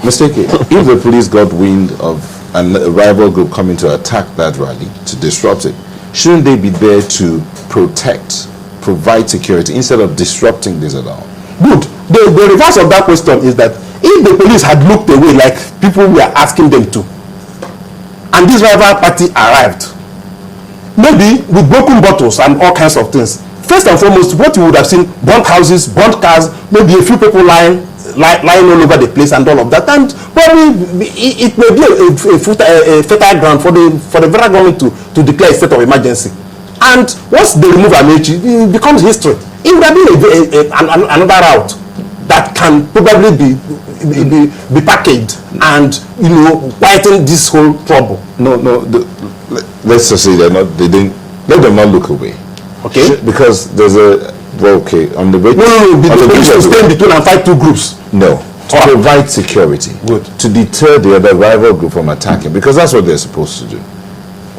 Mr. Ike, if the police got wind of a rival group coming to attack that rally, to disrupt it, shouldn't they be there to protect, provide security, instead of disrupting this at all? Good. The reverse of that question is that if the police had looked away like people were asking them to, and this rival party arrived, maybe with broken bottles and all kinds of things, first and foremost, what you would have seen, burnt houses, burnt cars, maybe a few people lying all over the place and all of that, and probably it may be a fertile ground for the federal government to declare a state of emergency. And once they remove Amechi, it becomes history. It would have been another route that can probably be packaged and quieten this whole trouble. No. Let's just say they didn't. Let them not look away. Okay. Because there's on the way. No. The police will stay in between and fight two groups. No. To provide security. Good. To deter the other rival group from attacking, because that's what they're supposed to do.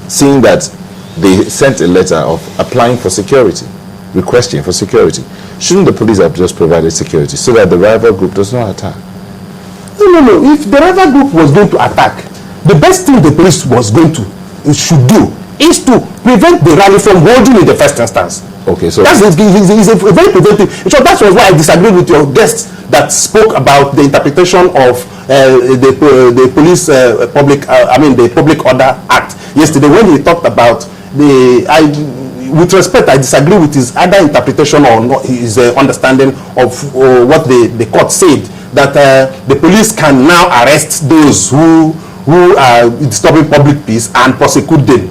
Seeing that they sent a letter of applying for security, requesting for security, shouldn't the police have just provided security so that the rival group does not attack? No. If the rival group was going to attack, the best thing the police should do is to prevent the rally from holding in the first instance. Okay, so that's a very preventive. So that was why I disagreed with your guest that spoke about the interpretation of the police the Public Order Act yesterday, when he talked about with respect, I disagree with his other interpretation or not, his understanding of what the court said, that the police can now arrest those who are disturbing public peace and prosecute them,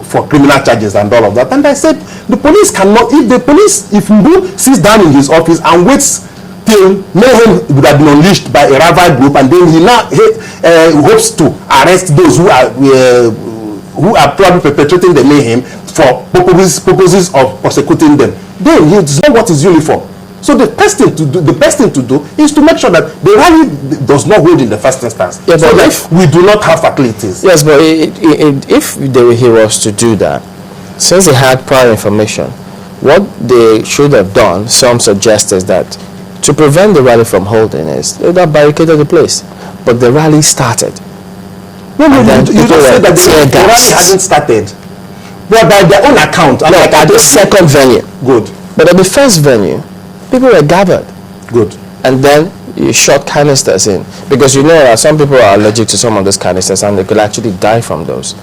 for criminal charges and all of that. And I said the police cannot. If Mbu sits down in his office and waits till mayhem would have been unleashed by a rival group, and then he now hopes to arrest those who are probably perpetrating the mayhem for purposes of prosecuting them, then it's not what is uniform. So the best thing to do is to make sure that the rally does not hold in the first instance, so that we do not have fatalities. Yes, but if he was to do that, since they had prior information, what they should have done, some suggest, is that to prevent the rally from holding is they would have barricaded the place. But the rally started. No, you just said that the rally hasn't started. But by their own account, like at the second venue. Good. But at the first venue, people were gathered. Good. And then you shot canisters in, because some people are allergic to some of those canisters and they could actually die from those.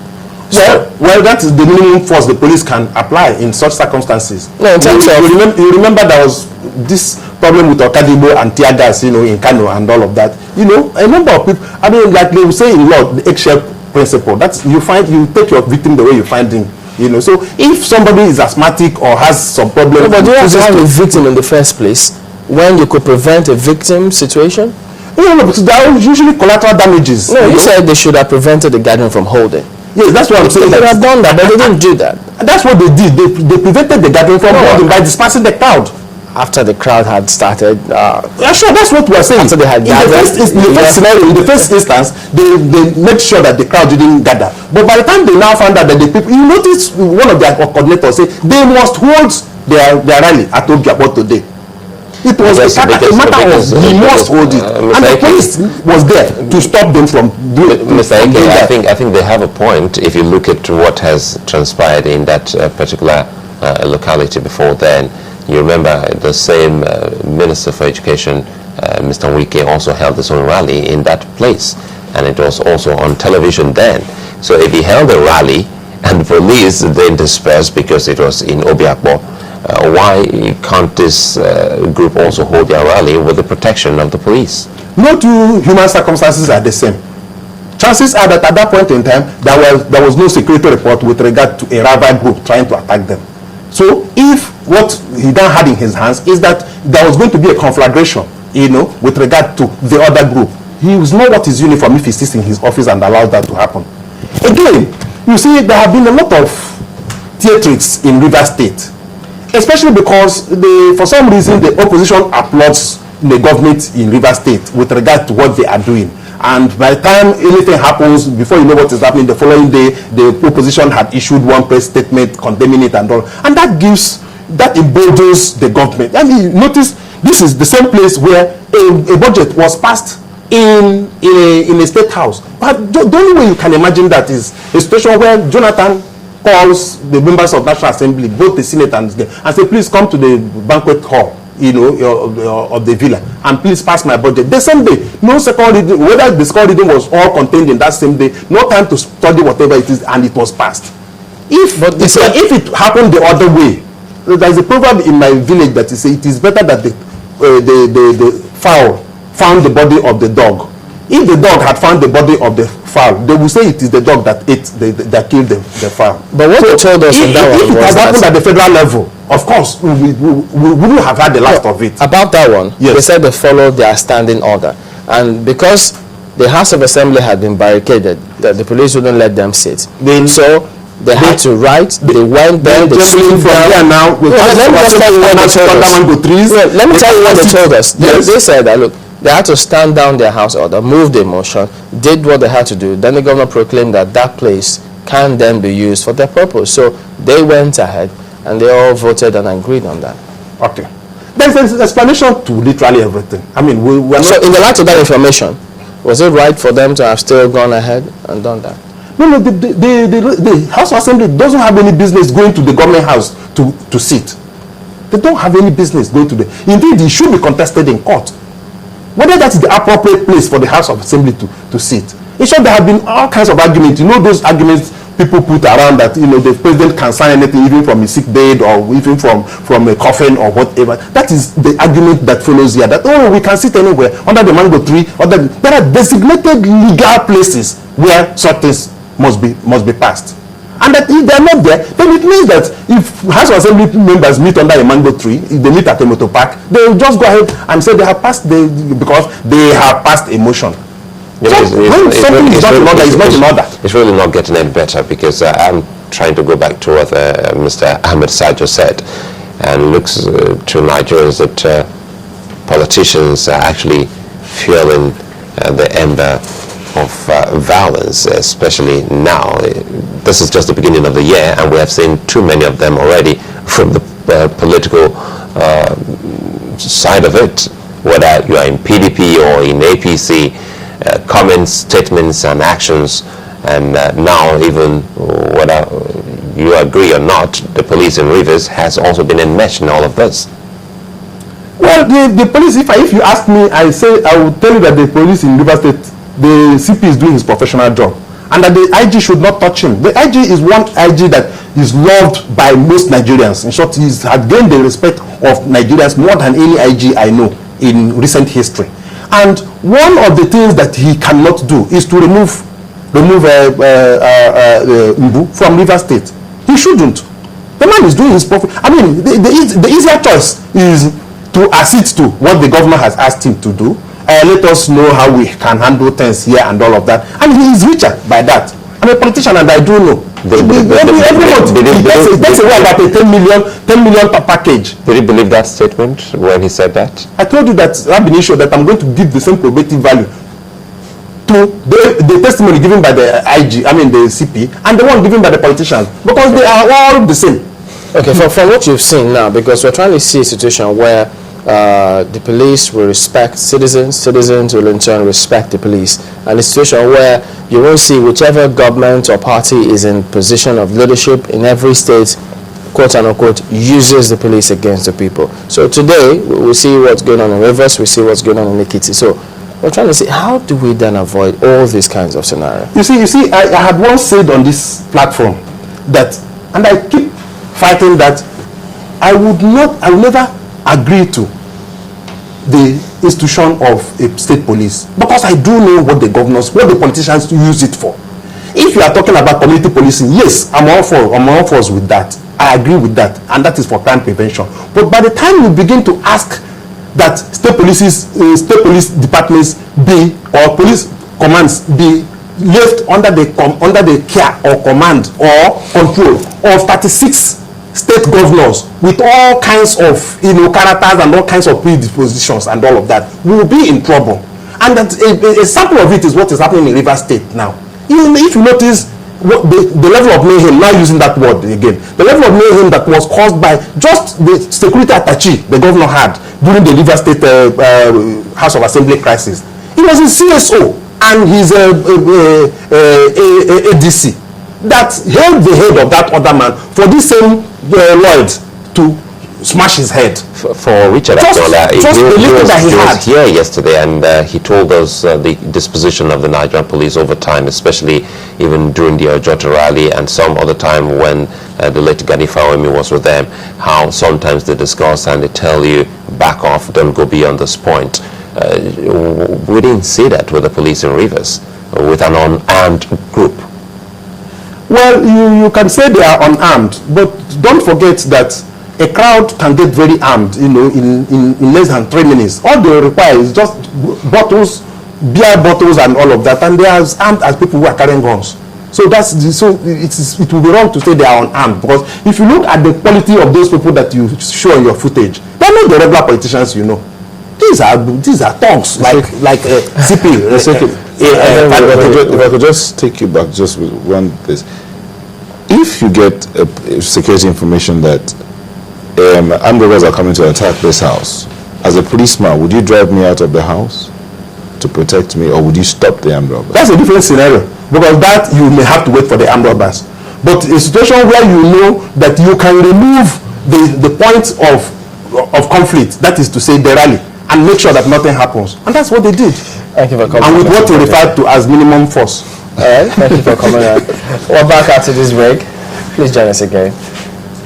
Well, that is the minimum force the police can apply in such circumstances. No, in terms of you remember there was this problem with Okadibo and tear gas, in Kano and all of that. A number of people. I mean, like they will say in law, the eggshell principle. That's you take your victim the way you find him. So if somebody is asthmatic or has some problem, but do you have to have a victim in the first place when you could prevent a victim situation? No, because there are usually collateral damages. No, you said they should have prevented the gathering from holding. Yes, that's what I'm saying. They could have done that, but they didn't do that. That's what they did. They prevented the gathering from holding by dispersing the crowd. After the crowd had started, sure, that's what we are saying. After they had gathered, in the first instance, they made sure that the crowd didn't gather. But by the time they now found out that the people, you notice one of their coordinators say they must hold their rally at Obiakpo today. It was a matter of he must hold it, and the police was there to stop them from doing it. Mr. Ike, I think they have a point. If you look at what has transpired in that particular locality before then. You remember the same Minister for Education, Mr. Wike, also held his own rally in that place, and it was also on television then. So if he held a rally and the police then dispersed because it was in Obiakpo, why can't this group also hold their rally with the protection of the police? No two human circumstances are the same. Chances are that at that point in time, there was no security report with regard to a rival group trying to attack them. So if what he then had in his hands is that there was going to be a conflagration, with regard to the other group, he was not what his uniform if he sits in his office and allows that to happen. Again, you see, there have been a lot of theatrics in Rivers State, especially because for some reason the opposition applauds the government in Rivers State with regard to what they are doing. And by the time anything happens, before you know what is happening, the following day, the opposition had issued one press statement condemning it and all. And that emboldens the government. I mean, notice this is the same place where a budget was passed in a state house. But the only way you can imagine that is a situation where Jonathan calls the members of National Assembly, both the Senate and say, please come to the banquet hall, of the villa, and please pass my budget. The same day, no second reading, whether the second reading was all contained in that same day, no time to study whatever it is, and it was passed. If it happened the other way, there's a proverb in my village that says it is better that the fowl found the body of the dog. If the dog had found the body of the fowl, they will say it is the dog that that killed the fowl. But what you told us on that one, if it had happened at the federal level, of course, we wouldn't have had the last of it. About that one, yes. They said they followed their standing order, and because the House of Assembly had been barricaded, that the police wouldn't let them sit. So they had to write. They went there. They swing from there now. Let me tell you what they told us. Let me tell you what they told us. They said that, look, they had to stand down their house order, move the motion, did what they had to do. Then the governor proclaimed that that place can then be used for their purpose. So they went ahead and they all voted and agreed on that. Okay. There's an explanation to literally everything. I mean, we're not... So in the light of that information, was it right for them to have still gone ahead and done that? No, the House of Assembly doesn't have any business going to the government house to sit. They don't have any business going to the... Indeed, it should be contested in court. Whether that is the appropriate place for the House of Assembly to sit. In short, there have been all kinds of arguments. You know those arguments people put around that, the president can sign anything, even from a sick bed or even from a coffin or whatever. That is the argument that follows here. That, we can sit anywhere, under the mango tree. There are designated legal places where such things must be passed. And that if they are not there, then it means that if House of Assembly members meet under a mango tree, if they meet at a motor park, they will just go ahead and say they have passed because they have passed a motion. It's really not getting any better, because I'm trying to go back to what Mr. Ahmed Sajo said, and looks to Nigerians that politicians are actually fueling the ember of violence, especially now. This is just the beginning of the year, and we have seen too many of them already from the political side of it, whether you are in PDP or in APC. Comments, statements, and actions, and now even whether you agree or not, the police in Rivers has also been enmeshed in all of this. Well, the police, if you ask me, I will tell you that the police in Rivers State, the CP is doing his professional job, and that the IG should not touch him. The IG is one IG that is loved by most Nigerians. In short, he has gained the respect of Nigerians more than any IG I know in recent history. And one of the things that he cannot do is to remove Mbu from Rivers State. He shouldn't. The man is doing his profit. I mean, the easier choice is to accede to what the governor has asked him to do. Let us know how we can handle things here and all of that. And he is richer by that. I'm a politician and I do know. Every month, he takes away about a 10 million per package. Did you believe that statement when he said that? I told you that I've been issued that I'm going to give the same probative value to the testimony given by the IG, the CP, and the one given by the politicians, because they are all the same. Okay, from what you've seen now, because we're trying to see a situation where the police will respect citizens will in turn respect the police, and a situation where you won't see whichever government or party is in position of leadership in every state, quote unquote, uses the police against the people. So today we see what's going on in Rivers, we see what's going on in Ekiti. So we're trying to see, how do we then avoid all these kinds of scenarios? You see, I had once said on this platform that, and I keep fighting that, I will never agree to the institution of a state police, because I do know what the politicians use it for. If you are talking about community policing, yes, I'm all for with that. I agree with that, and that is for crime prevention. But by the time you begin to ask that state police departments be, or police commands be left under the care or command or control of 36 state governors with all kinds of characters and all kinds of predispositions and all of that, we will be in trouble. And that a sample of it is what is happening in Rivers State now. If you notice the level of mayhem, now using that word again, the level of mayhem that was caused by just the security attaché the governor had during the Rivers State House of Assembly crisis, It was his CSO and his ADC that held the head of that other man for this same Lloyd to smash his head. For Richard Akinola, he was here yesterday, and he told us the disposition of the Nigerian police over time, especially even during the Ojota rally and some other time when the late Gani Fawemi was with them, how sometimes they discuss and they tell you, back off, don't go beyond this point. We didn't see that with the police in Rivers, with an unarmed group. Well, you can say they are unarmed, but don't forget that a crowd can get very armed, in less than 3 minutes. All they require is just bottles, beer bottles, and all of that, and they are as armed as people who are carrying guns. So it will be wrong to say they are unarmed, because if you look at the quality of those people that you show in your footage, they're not the regular politicians, These are thugs, like CP. If I could just take you back just with one this. If you get security information that armed robbers are coming to attack this house, as a policeman, would you drive me out of the house to protect me, or would you stop the armed robbers? That's a different scenario, because that you may have to wait for the armed robbers. But a situation where you know that you can remove the point of conflict, that is to say the rally, and make sure that nothing happens. And that's what they did. Thank you for coming. And with what you referred to as minimum force. All right, thank you for coming on. We're back after this break. Please join us again.